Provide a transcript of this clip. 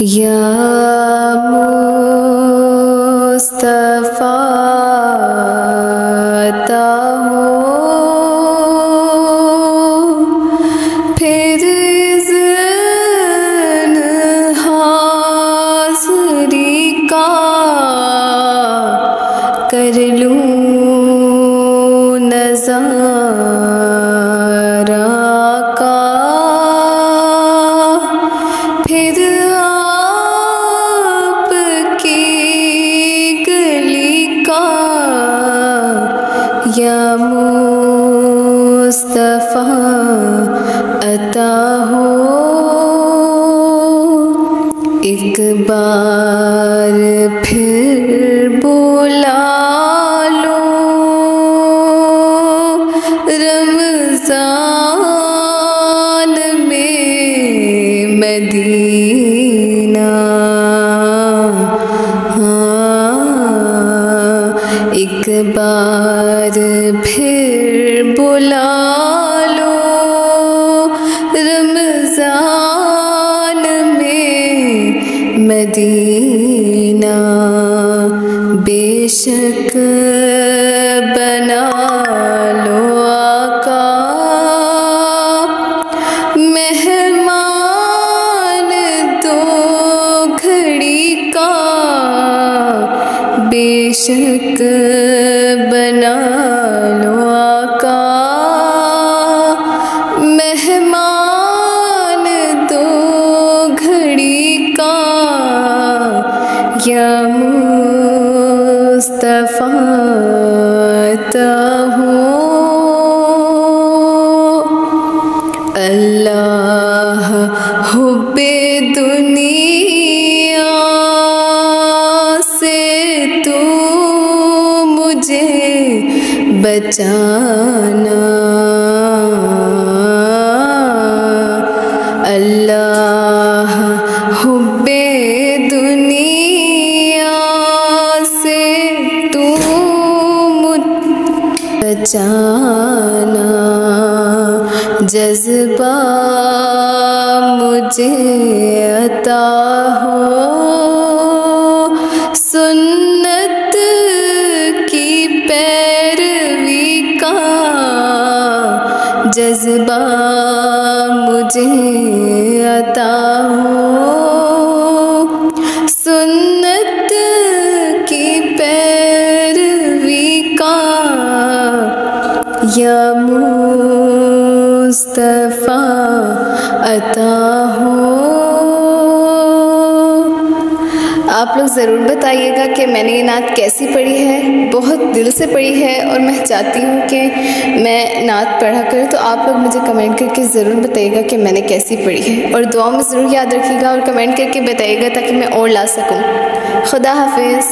या मुस्तफ़ा अता हो फिर इज़्न हाज़री का कर लूँ नज़ारा का। फिर आपकी गली का या मुस्तफ़ा अता हो। एक बार फिर बुला लो रमज़ान में मदीना। एक बार फिर बुला लो रमज़ान में मदीना। बेशक बना लो आका मेहमान दो घड़ी का। बेशक बना लो आका मेहमान दो घड़ी का। या मुस्तफ़ा अता हो। अल्लाह हुब्बे दुनिया से तू मुझे बचाना। अल्लाह हुब्बे दुनिया से तू मुझे बचाना। जज़्बा मुझे अता हो सुन्नत की पैरवी का। जज़्बा मुझे अता हो सुन्नत की पैरवी का। या मुस्तफ़ा अता हो। आप लोग ज़रूर बताइएगा कि मैंने ये नात कैसी पढ़ी है। बहुत दिल से पढ़ी है और मैं चाहती हूँ कि मैं नात पढ़ा करूँ। तो आप लोग मुझे कमेंट करके ज़रूर बताइएगा कि मैंने कैसी पढ़ी है और दुआ में ज़रूर याद रखिएगा और कमेंट करके बताइएगा ताकि मैं और ला सकूँ। खुदा हाफिज़।